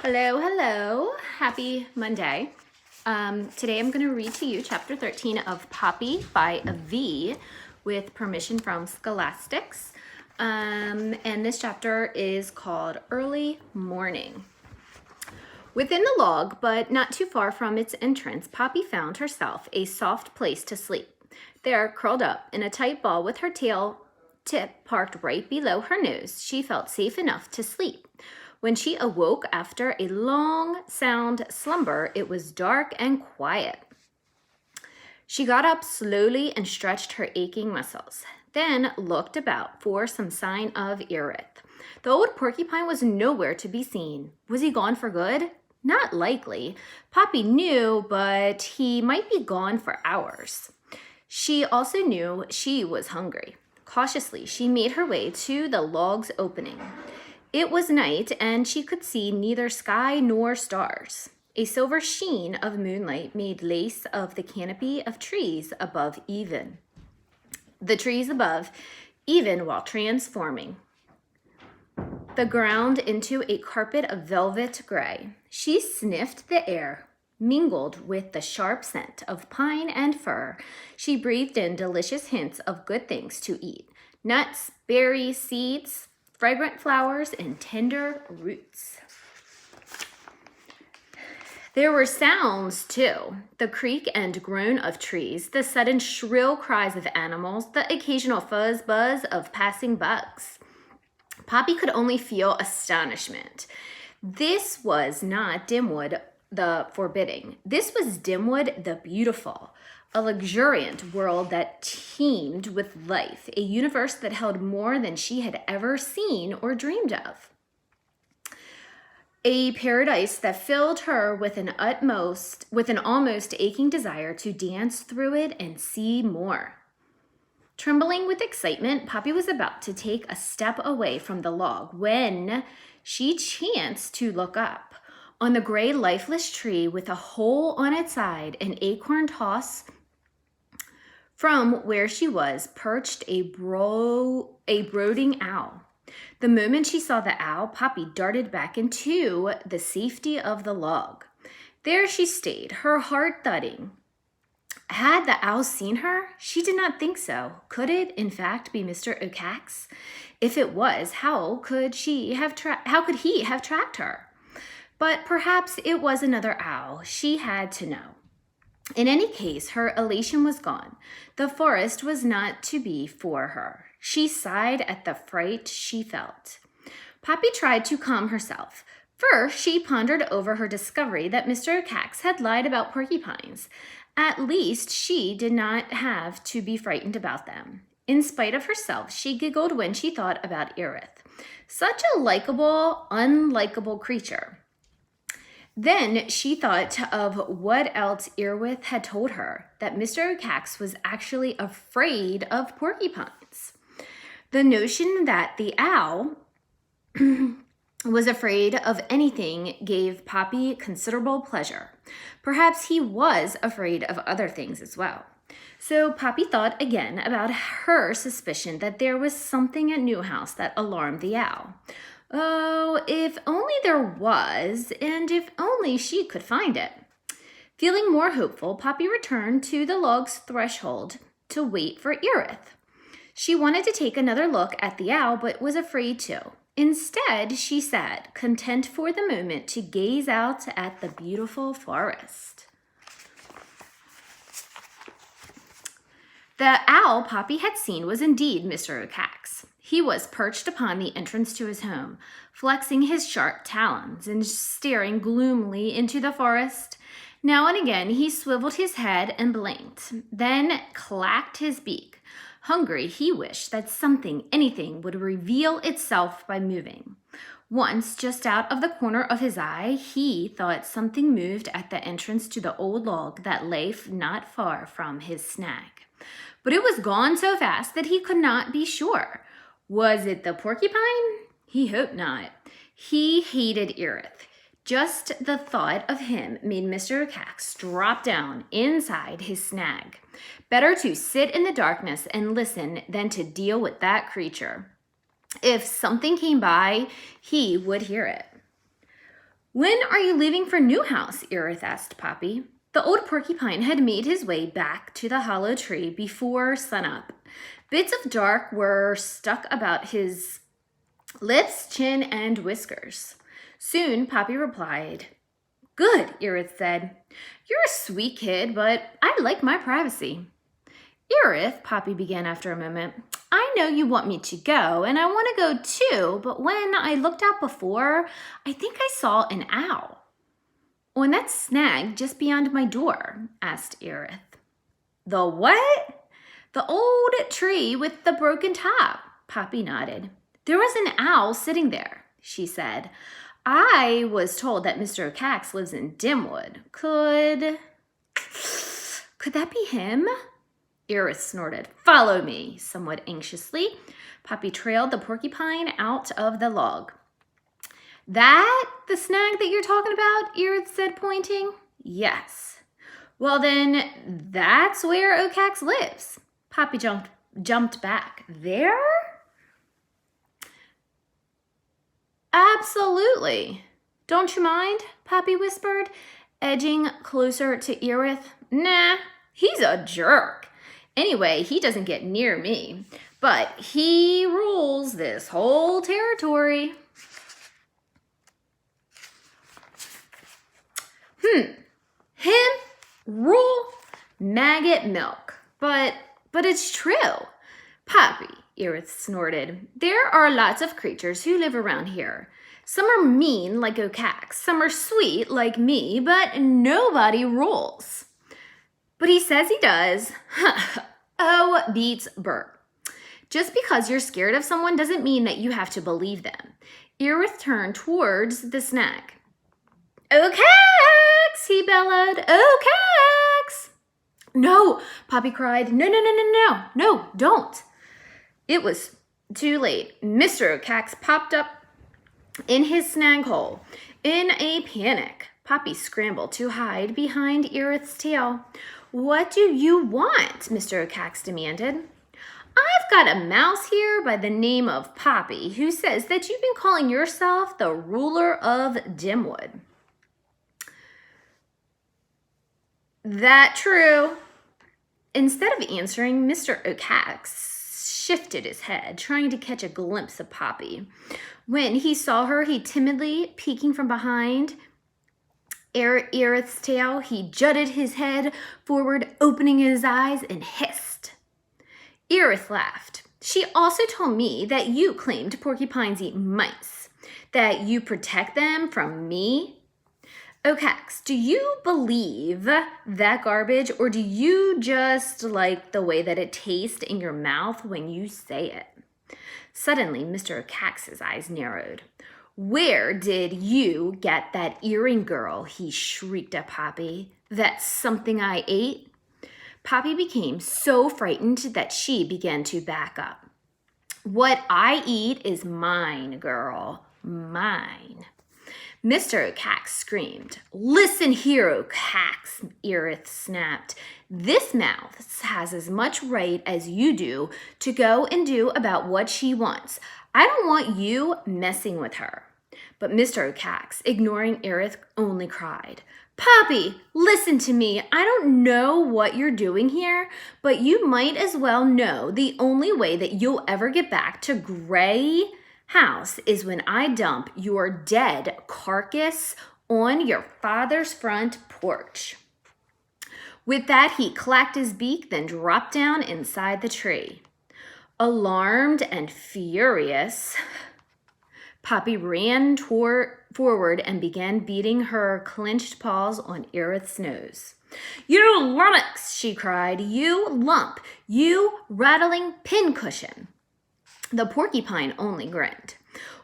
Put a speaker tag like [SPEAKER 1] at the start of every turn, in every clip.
[SPEAKER 1] Hello, hello. Happy Monday. Today I'm going to read to you chapter 13 of Poppy by V with permission from Scholastics. And this chapter is called Early Morning. Within the log, but not too far from its entrance, Poppy found herself a soft place to sleep. There, curled up in a tight ball with her tail tip parked right below her nose, she felt safe enough to sleep. When she awoke after a long, sound slumber, it was dark and quiet. She got up slowly and stretched her aching muscles, then looked about for some sign of Erith. The old porcupine was nowhere to be seen. Was he gone for good? Not likely. Poppy knew, but he might be gone for hours. She also knew she was hungry. Cautiously, she made her way to the log's opening. It was night, and she could see neither sky nor stars. A silver sheen of moonlight made lace of the canopy of trees above even. The trees above, even while transforming the ground into a carpet of velvet gray. She sniffed the air, mingled with the sharp scent of pine and fir. She breathed in delicious hints of good things to eat: nuts, berries, seeds, fragrant flowers, and tender roots. There were sounds, too. The creak and groan of trees, the sudden shrill cries of animals, the occasional fuzz-buzz of passing bugs. Poppy could only feel astonishment. This was not Dimwood the forbidding. This was Dimwood the beautiful, a luxuriant world that teemed with life, a universe that held more than she had ever seen or dreamed of. A paradise that filled her with an almost aching desire to dance through it and see more. Trembling with excitement, Poppy was about to take a step away from the log when she chanced to look up. On the gray, lifeless tree with a hole on its side, an acorn toss from where she was, perched a brooding owl. The moment she saw the owl, Poppy darted back into the safety of the log. There she stayed, her heart thudding. Had the owl seen her? She did not think so. Could it, in fact, be Mr. Ocax? If it was, how could he have tracked her? But perhaps it was another owl. She had to know. In any case, her elation was gone. The forest was not to be for her. She sighed at the fright she felt. Poppy tried to calm herself. First, she pondered over her discovery that Mr. Ocax had lied about porcupines. At least she did not have to be frightened about them. In spite of herself, she giggled when she thought about Erith. Such a likable, unlikable creature. Then she thought of what else Erith had told her, that Mr. Ocax was actually afraid of porcupines. The notion that the owl was afraid of anything gave Poppy considerable pleasure. Perhaps he was afraid of other things as well. So Poppy thought again about her suspicion that there was something at Newhouse that alarmed the owl. Oh, if only there was, and if only she could find it. Feeling more hopeful, Poppy returned to the log's threshold to wait for Erith. She wanted to take another look at the owl, but was afraid to. Instead, she sat, content for the moment to gaze out at the beautiful forest. The owl Poppy had seen was indeed Mr. Ocax. He was perched upon the entrance to his home, flexing his sharp talons and staring gloomily into the forest. Now and again he swiveled his head and blinked, then clacked his beak. Hungry, he wished that anything would reveal itself by moving. Once, just out of the corner of his eye, he thought something moved at the entrance to the old log that lay not far from his snag. But it was gone so fast that he could not be sure. Was it the porcupine? He hoped not. He hated Erith. Just the thought of him made Mr. Ocax drop down inside his snag. Better to sit in the darkness and listen than to deal with that creature. If something came by, he would hear it. When are you leaving for Newhouse? Erith asked Poppy. The old porcupine had made his way back to the hollow tree before sunup. Bits of dark were stuck about his lips, chin, and whiskers. Soon, Poppy replied. Good, Erith said. You're a sweet kid, but I like my privacy. Erith, Poppy began after a moment, I know you want me to go, and I want to go too, but when I looked out before, I think I saw an owl. On that snag just beyond my door, asked Erith. The what? The old tree with the broken top, Poppy nodded. There was an owl sitting there, she said. I was told that Mr. O'Cax lives in Dimwood. Could that be him? Erith snorted. Follow me, somewhat anxiously. Poppy trailed the porcupine out of the log. That the snag that you're talking about? Erith said, pointing. Yes. Well, then that's where O'Cax lives. Poppy jumped back. There? Absolutely. Don't you mind? Poppy whispered, edging closer to Erith. Nah, he's a jerk. Anyway, he doesn't get near me, but he rules this whole territory. Him rule maggot milk. But it's true. Poppy, Erith snorted. There are lots of creatures who live around here. Some are mean like O'Cax, some are sweet like me, but nobody rules. But he says he does. Oh, beats Bert. Just because you're scared of someone doesn't mean that you have to believe them. Erith turned towards the snag. O'Cax, he bellowed. O'Cax! No, Poppy cried. No, don't. It was too late. Mr. O'Cax popped up in his snag hole. In a panic, Poppy scrambled to hide behind Erith's tail. What do you want? Mr. O'Cax demanded. I've got a mouse here by the name of Poppy who says that you've been calling yourself the ruler of Dimwood. That true? Instead of answering, Mr. O'Cax shifted his head, trying to catch a glimpse of Poppy. When he saw her, he timidly, peeking from behind Erith's tail, he jutted his head forward, opening his eyes, and hissed. Erith laughed. She also told me that you claimed porcupines eat mice, that you protect them from me. O'Cax, do you believe that garbage, or do you just like the way that it tastes in your mouth when you say it? Suddenly, Mr. O'Cax's eyes narrowed. Where did you get that earring, girl? He shrieked at Poppy. That's something I ate? Poppy became so frightened that she began to back up. What I eat is mine, girl. Mine. Mr. O'Cax screamed. Listen here, O'Cax, Erith snapped. This mouse has as much right as you do to go and do about what she wants. I don't want you messing with her. But Mr. O'Cax, ignoring Erith, only cried, Poppy, listen to me. I don't know what you're doing here, but you might as well know the only way that you'll ever get back to Gray House is when I dump your dead carcass on your father's front porch. With that, he clacked his beak, then dropped down inside the tree. Alarmed and furious, Poppy ran forward and began beating her clenched paws on Erith's nose. You lummox, she cried. You lump. You rattling pincushion. The porcupine only grinned.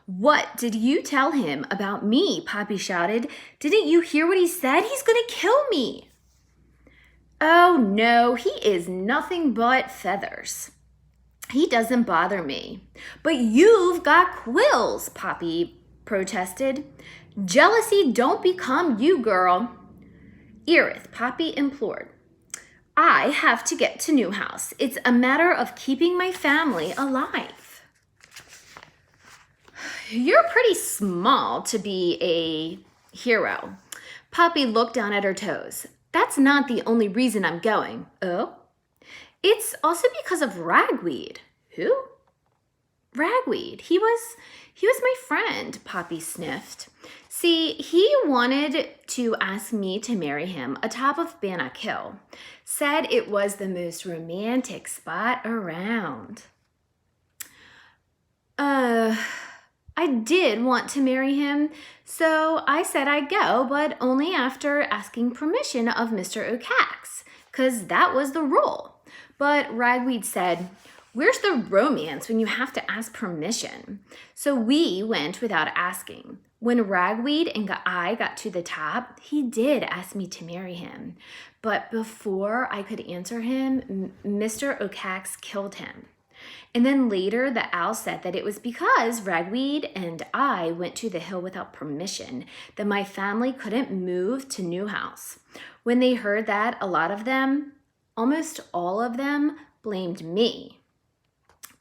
[SPEAKER 1] What did you tell him about me? Poppy shouted. Didn't you hear what he said? He's going to kill me. Oh, no, he is nothing but feathers. He doesn't bother me. But you've got quills, Poppy protested. Jealousy don't become you, girl. Erith, Poppy implored. I have to get to Newhouse. It's a matter of keeping my family alive. You're pretty small to be a Hero. Poppy looked down at her toes. That's not the only reason I'm going. Oh? It's also because of Ragweed. Who? Ragweed. He was my friend, Poppy sniffed. See, he wanted to ask me to marry him atop of Bannock Hill. Said it was the most romantic spot around. I did want to marry him, so I said I'd go, but only after asking permission of Mr. O'Cax, 'cause that was the rule. But Ragweed said, where's the romance when you have to ask permission? So we went without asking. When Ragweed and I got to the top, he did ask me to marry him. But before I could answer him, Mr. O'Cax killed him. And then later, the owl said that it was because Ragweed and I went to the hill without permission that my family couldn't move to Newhouse. When they heard that, a lot of them, almost all of them, blamed me.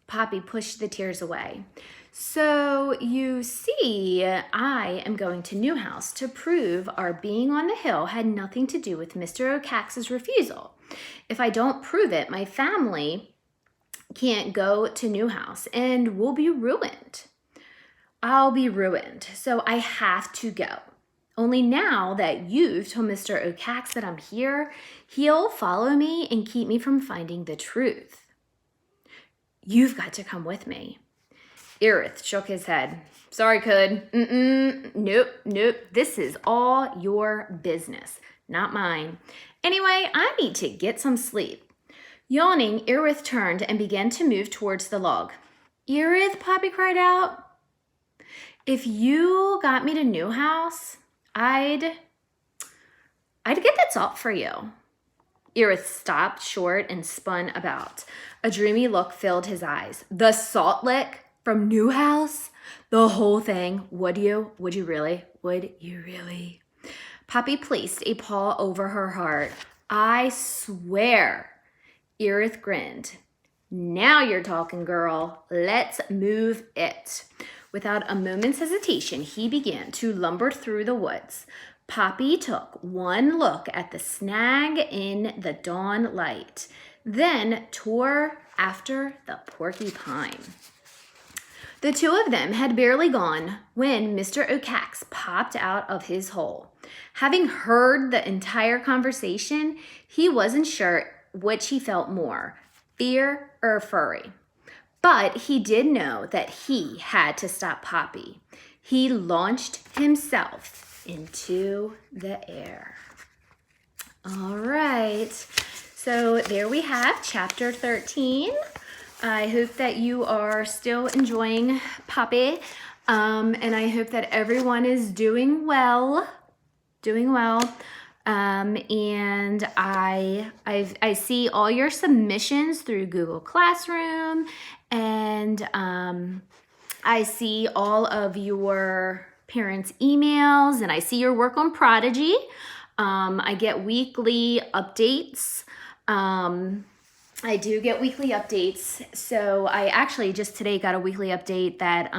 [SPEAKER 1] Poppy pushed the tears away. So you see, I am going to Newhouse to prove our being on the hill had nothing to do with Mr. O'Cax's refusal. If I don't prove it, my family can't go to Newhouse and we'll be ruined. I'll be ruined, so I have to go. Only now that you've told Mr. O'Cax that I'm here, he'll follow me and keep me from finding the truth. You've got to come with me. Erith shook his head. Sorry, Could. Nope. This is all your business, not mine. Anyway, I need to get some sleep. Yawning, Erith turned and began to move towards the log. Erith, Poppy cried out. If you got me to Newhouse, I'd get that salt for you. Erith stopped short and spun about. A dreamy look filled his eyes. The salt lick from Newhouse? The whole thing? Would you? Would you really? Would you really? Poppy placed a paw over her heart. I swear. Erith grinned. Now you're talking, girl. Let's move it. Without a moment's hesitation, he began to lumber through the woods. Poppy took one look at the snag in the dawn light, then tore after the porcupine. The two of them had barely gone when Mr. O'Cax popped out of his hole. Having heard the entire conversation, he wasn't sure which he felt more, fear or fury. But he did know that he had to stop Poppy. He launched himself into the air. All right, so there we have chapter 13. I hope that you are still enjoying Poppy, and I hope that everyone is doing well. And I see all your submissions through Google Classroom, and I see all of your parents' emails, and I see your work on Prodigy. I get weekly updates. I do get weekly updates. So I actually just today got a weekly update that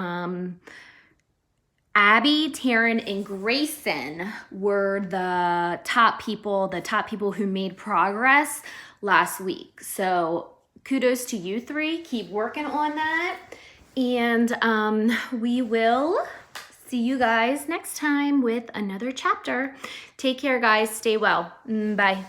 [SPEAKER 1] Abby, Taryn, and Grayson were the top people who made progress last week. So kudos to you three. Keep working on that. And we will see you guys next time with another chapter. Take care, guys. Stay well. Bye.